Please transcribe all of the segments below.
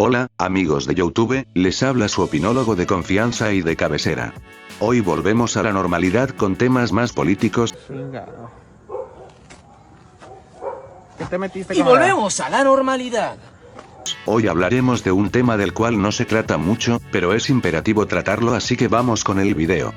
Hola, amigos de YouTube, les habla su opinólogo de confianza y de cabecera. Hoy volvemos a la normalidad con temas más políticos. Chingado. ¿Qué te metiste Y con la- volvemos a la normalidad. Hoy hablaremos de un tema del cual no se trata mucho, pero es imperativo tratarlo, así que vamos con el video.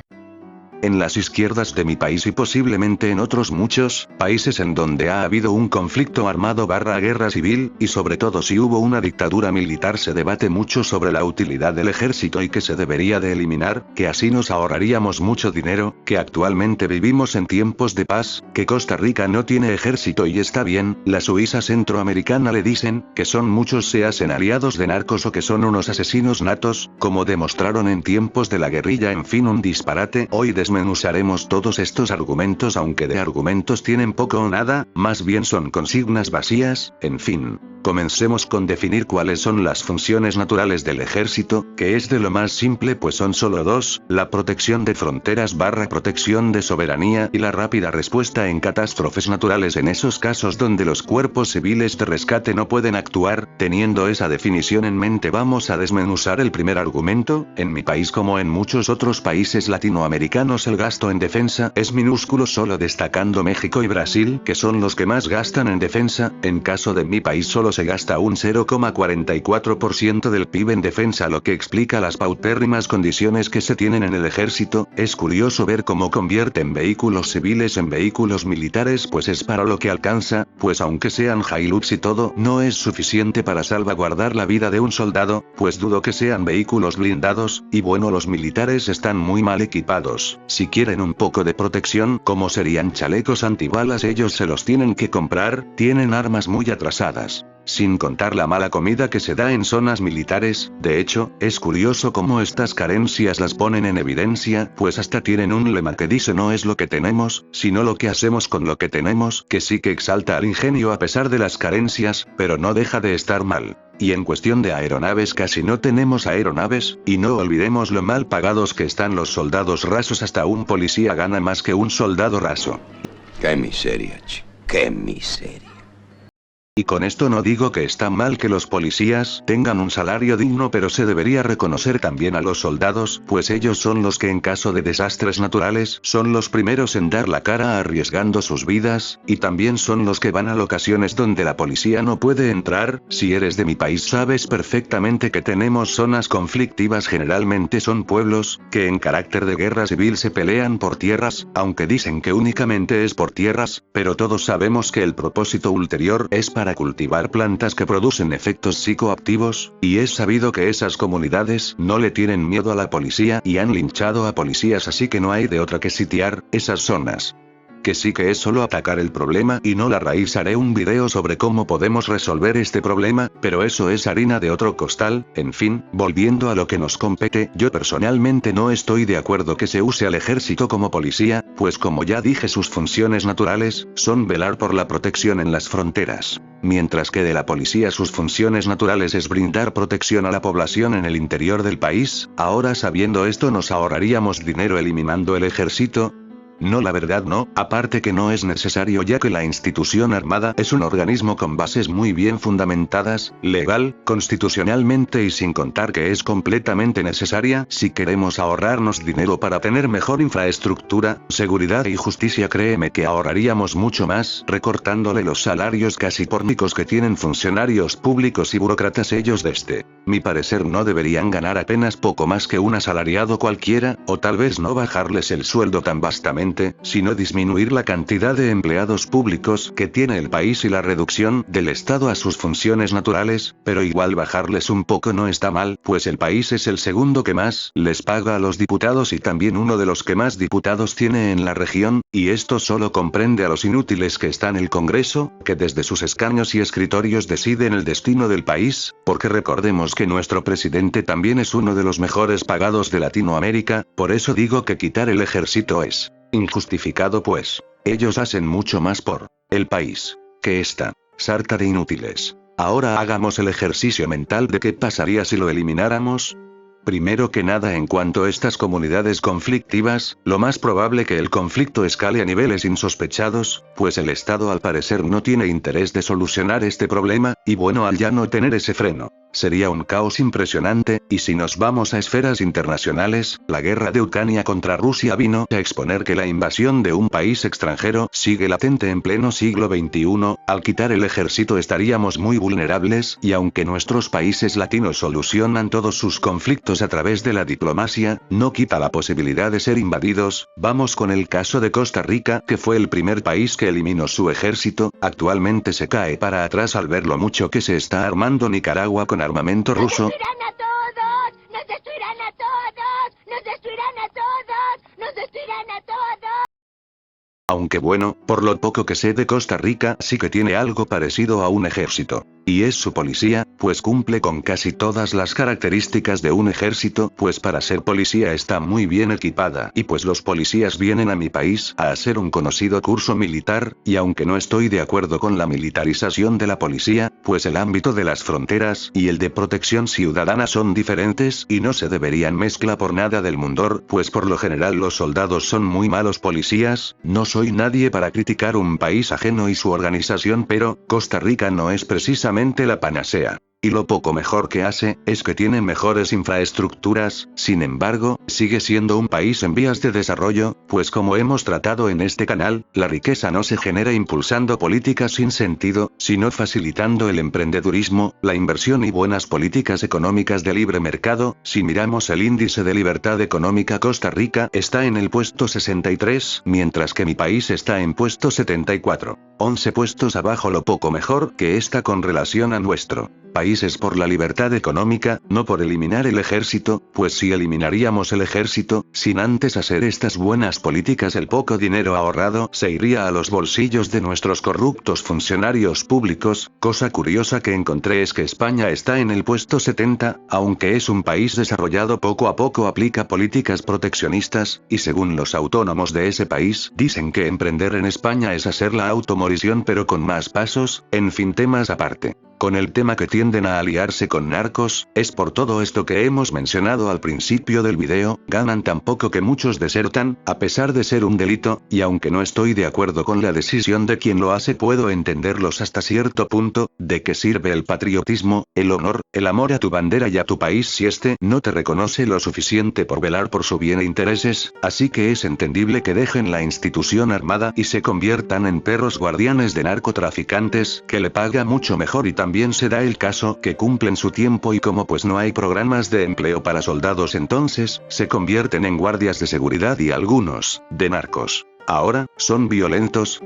En las izquierdas de mi país y posiblemente en otros muchos países en donde ha habido un conflicto armado / guerra civil, y sobre todo si hubo una dictadura militar, se debate mucho sobre la utilidad del ejército y que se debería de eliminar, que así nos ahorraríamos mucho dinero, que actualmente vivimos en tiempos de paz, que Costa Rica no tiene ejército y está bien, la Suiza centroamericana le dicen, que son muchos se hacen aliados de narcos o que son unos asesinos natos, como demostraron en tiempos de la guerrilla, en fin un disparate. Hoy desmenuzaremos todos estos argumentos, aunque de argumentos tienen poco o nada, más bien son consignas vacías, en fin. Comencemos con definir cuáles son las funciones naturales del ejército, que es de lo más simple pues son solo dos, la protección de fronteras / protección de soberanía y la rápida respuesta en catástrofes naturales en esos casos donde los cuerpos civiles de rescate no pueden actuar. Teniendo esa definición en mente, vamos a desmenuzar el primer argumento. En mi país como en muchos otros países latinoamericanos el gasto en defensa es minúsculo, solo destacando México y Brasil, que son los que más gastan en defensa. En caso de mi país solo se gasta un 0,44% del PIB en defensa, lo que explica las paupérrimas condiciones que se tienen en el ejército. Es curioso ver cómo convierten vehículos civiles en vehículos militares, pues es para lo que alcanza, pues aunque sean Hilux y todo, no es suficiente para salvaguardar la vida de un soldado, pues dudo que sean vehículos blindados, y bueno, los militares están muy mal equipados. Si quieren un poco de protección, como serían chalecos antibalas, ellos se los tienen que comprar, tienen armas muy atrasadas. Sin contar la mala comida que se da en zonas militares. De hecho, es curioso cómo estas carencias las ponen en evidencia, pues hasta tienen un lema que dice: no es lo que tenemos, sino lo que hacemos con lo que tenemos, que sí que exalta al ingenio a pesar de las carencias, pero no deja de estar mal. Y en cuestión de aeronaves casi no tenemos aeronaves, y no olvidemos lo mal pagados que están los soldados rasos, hasta un policía gana más que un soldado raso. Qué miseria, chico. Qué miseria. Y con esto no digo que está mal que los policías tengan un salario digno, pero se debería reconocer también a los soldados, pues ellos son los que en caso de desastres naturales son los primeros en dar la cara arriesgando sus vidas, y también son los que van a locaciones donde la policía no puede entrar. Si eres de mi país sabes perfectamente que tenemos zonas conflictivas, generalmente son pueblos, que en carácter de guerra civil se pelean por tierras, aunque dicen que únicamente es por tierras, pero todos sabemos que el propósito ulterior es para cultivar plantas que producen efectos psicoactivos, y es sabido que esas comunidades no le tienen miedo a la policía y han linchado a policías, así que no hay de otra que sitiar esas zonas. Que sí que es solo atacar el problema y no la raíz. Haré un video sobre cómo podemos resolver este problema, pero eso es harina de otro costal. En fin, volviendo a lo que nos compete, yo personalmente no estoy de acuerdo que se use al ejército como policía, pues como ya dije, sus funciones naturales son velar por la protección en las fronteras. Mientras que de la policía sus funciones naturales es brindar protección a la población en el interior del país. Ahora, sabiendo esto, nos ahorraríamos dinero eliminando el ejército. No, la verdad no, aparte que no es necesario, ya que la institución armada es un organismo con bases muy bien fundamentadas, legal, constitucionalmente, y sin contar que es completamente necesaria si queremos ahorrarnos dinero para tener mejor infraestructura, seguridad y justicia. Créeme que ahorraríamos mucho más recortándole los salarios casi pornicos que tienen funcionarios públicos y burócratas. Ellos, desde mi parecer, no deberían ganar apenas poco más que un asalariado cualquiera, o tal vez no bajarles el sueldo tan vastamente, sino disminuir la cantidad de empleados públicos que tiene el país y la reducción del Estado a sus funciones naturales, pero igual bajarles un poco no está mal, pues el país es el segundo que más les paga a los diputados y también uno de los que más diputados tiene en la región, y esto solo comprende a los inútiles que están en el Congreso, que desde sus escaños y escritorios deciden el destino del país, porque recordemos que nuestro presidente también es uno de los mejores pagados de Latinoamérica. Por eso digo que quitar el ejército es injustificado, pues ellos hacen mucho más por el país que esta sarta de inútiles. Ahora hagamos el ejercicio mental de qué pasaría si lo elimináramos. Primero que nada, en cuanto a estas comunidades conflictivas, lo más probable que el conflicto escale a niveles insospechados, pues el Estado al parecer no tiene interés de solucionar este problema, y bueno, al ya no tener ese freno sería un caos impresionante, y si nos vamos a esferas internacionales, la guerra de Ucrania contra Rusia vino a exponer que la invasión de un país extranjero sigue latente en pleno siglo XXI, al quitar el ejército estaríamos muy vulnerables, y aunque nuestros países latinos solucionan todos sus conflictos a través de la diplomacia, no quita la posibilidad de ser invadidos. Vamos con el caso de Costa Rica, que fue el primer país que eliminó su ejército, actualmente se cae para atrás al ver lo mucho que se está armando Nicaragua con armamento ruso. ¡Nos destruirán a todos! ¡Nos destruirán a todos! ¡Nos destruirán a todos! ¡Nos destruirán a todos! Aunque bueno, por lo poco que sé de Costa Rica sí que tiene algo parecido a un ejército. Y es su policía, pues cumple con casi todas las características de un ejército, pues para ser policía está muy bien equipada, y pues los policías vienen a mi país a hacer un conocido curso militar, y aunque no estoy de acuerdo con la militarización de la policía, pues el ámbito de las fronteras y el de protección ciudadana son diferentes y no se deberían mezclar por nada del mundo, pues por lo general los soldados son muy malos policías. No soy nadie para criticar un país ajeno y su organización, pero Costa Rica no es precisamente la panacea. Y lo poco mejor que hace, es que tiene mejores infraestructuras. Sin embargo, sigue siendo un país en vías de desarrollo, pues como hemos tratado en este canal, la riqueza no se genera impulsando políticas sin sentido, sino facilitando el emprendedurismo, la inversión y buenas políticas económicas de libre mercado. Si miramos el índice de libertad económica, Costa Rica está en el puesto 63, mientras que mi país está en puesto 74. 11 puestos abajo, lo poco mejor que está con relación a nuestro países por la libertad económica, no por eliminar el ejército, pues si eliminaríamos el ejército, sin antes hacer estas buenas políticas, el poco dinero ahorrado se iría a los bolsillos de nuestros corruptos funcionarios públicos. Cosa curiosa que encontré es que España está en el puesto 70, aunque es un país desarrollado, poco a poco aplica políticas proteccionistas, y según los autónomos de ese país, dicen que emprender en España es hacer la automorición pero con más pasos. En fin, temas aparte. Con el tema que tienden a aliarse con narcos, es por todo esto que hemos mencionado al principio del video, ganan tan poco que muchos desertan, a pesar de ser un delito, y aunque no estoy de acuerdo con la decisión de quien lo hace, puedo entenderlos hasta cierto punto. ¿De qué sirve el patriotismo, el honor, el amor a tu bandera y a tu país si este no te reconoce lo suficiente por velar por su bien e intereses? Así que es entendible que dejen la institución armada y se conviertan en perros guardianes de narcotraficantes, que le paga mucho mejor, y también se da el caso que cumplen su tiempo y como pues no hay programas de empleo para soldados, entonces se convierten en guardias de seguridad y algunos, de narcos. Ahora, ¿son violentos?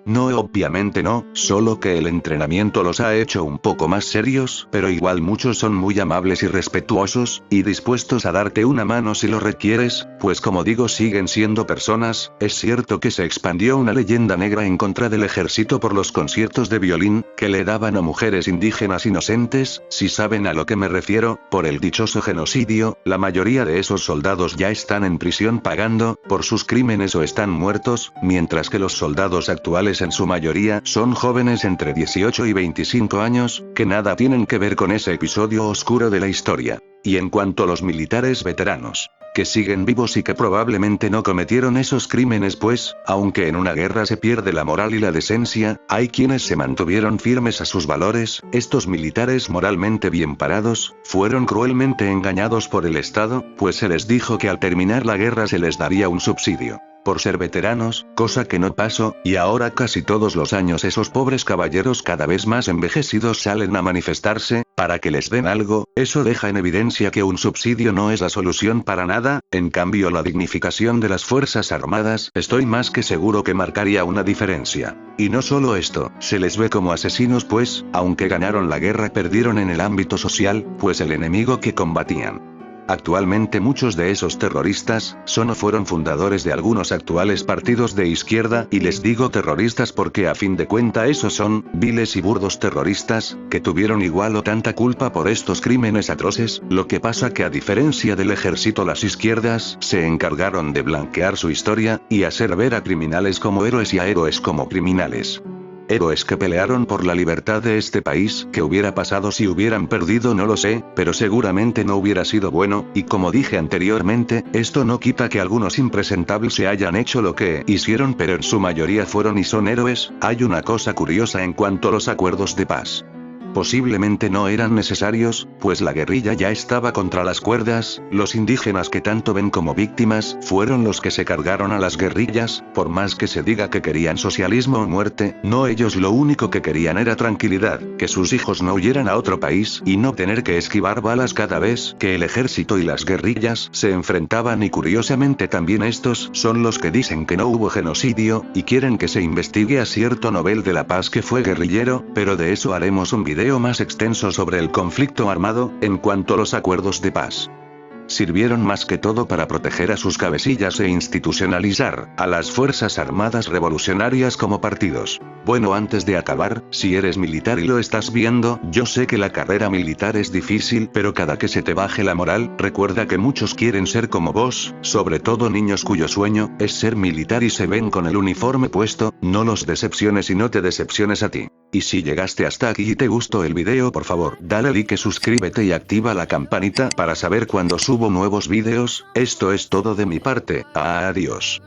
No, obviamente no, solo que el entrenamiento los ha hecho un poco más serios, pero igual muchos son muy amables y respetuosos, y dispuestos a darte una mano si lo requieres, pues como digo, siguen siendo personas. Es cierto que se expandió una leyenda negra en contra del ejército por los conciertos de violín, que le daban a mujeres indígenas inocentes, si saben a lo que me refiero, por el dichoso genocidio. La mayoría de esos soldados ya están en prisión pagando por sus crímenes o están muertos, mientras que los soldados actuales en su mayoría son jóvenes entre 18 y 25 años, que nada tienen que ver con ese episodio oscuro de la historia. Y en cuanto a los militares veteranos, que siguen vivos y que probablemente no cometieron esos crímenes, pues, aunque en una guerra se pierde la moral y la decencia, hay quienes se mantuvieron firmes a sus valores. Estos militares moralmente bien parados, fueron cruelmente engañados por el Estado, pues se les dijo que al terminar la guerra se les daría un subsidio por ser veteranos, cosa que no pasó, y ahora casi todos los años esos pobres caballeros cada vez más envejecidos salen a manifestarse, para que les den algo. Eso deja en evidencia que un subsidio no es la solución para nada. En cambio, la dignificación de las Fuerzas Armadas, estoy más que seguro que marcaría una diferencia. Y no solo esto, se les ve como asesinos, pues, aunque ganaron la guerra, perdieron en el ámbito social, pues el enemigo que combatían. Actualmente muchos de esos terroristas son o fueron fundadores de algunos actuales partidos de izquierda, y les digo terroristas porque a fin de cuenta esos son viles y burdos terroristas, que tuvieron igual o tanta culpa por estos crímenes atroces. Lo que pasa que a diferencia del ejército, las izquierdas se encargaron de blanquear su historia, y hacer ver a criminales como héroes y a héroes como criminales. Héroes que pelearon por la libertad de este país. ¿Qué hubiera pasado si hubieran perdido? No lo sé, pero seguramente no hubiera sido bueno, y como dije anteriormente, esto no quita que algunos impresentables se hayan hecho lo que hicieron, pero en su mayoría fueron y son héroes. Hay una cosa curiosa en cuanto a los acuerdos de paz. Posiblemente no eran necesarios, pues la guerrilla ya estaba contra las cuerdas. Los indígenas que tanto ven como víctimas, fueron los que se cargaron a las guerrillas. Por más que se diga que querían socialismo o muerte, no, ellos lo único que querían era tranquilidad, que sus hijos no huyeran a otro país, y no tener que esquivar balas cada vez que el ejército y las guerrillas se enfrentaban. Y curiosamente también estos son los que dicen que no hubo genocidio, y quieren que se investigue a cierto Nobel de la Paz que fue guerrillero, pero de eso haremos un video más extenso sobre el conflicto armado. En cuanto a los acuerdos de paz, sirvieron más que todo para proteger a sus cabecillas e institucionalizar a las Fuerzas Armadas Revolucionarias como partidos. Bueno, antes de acabar, si eres militar y lo estás viendo, yo sé que la carrera militar es difícil, pero cada que se te baje la moral, recuerda que muchos quieren ser como vos, sobre todo niños cuyo sueño es ser militar y se ven con el uniforme puesto. No los decepciones y no te decepciones a ti. Y si llegaste hasta aquí y te gustó el video, por favor, dale like, suscríbete y activa la campanita para saber cuando subo nuevos videos. Esto es todo de mi parte. Adiós.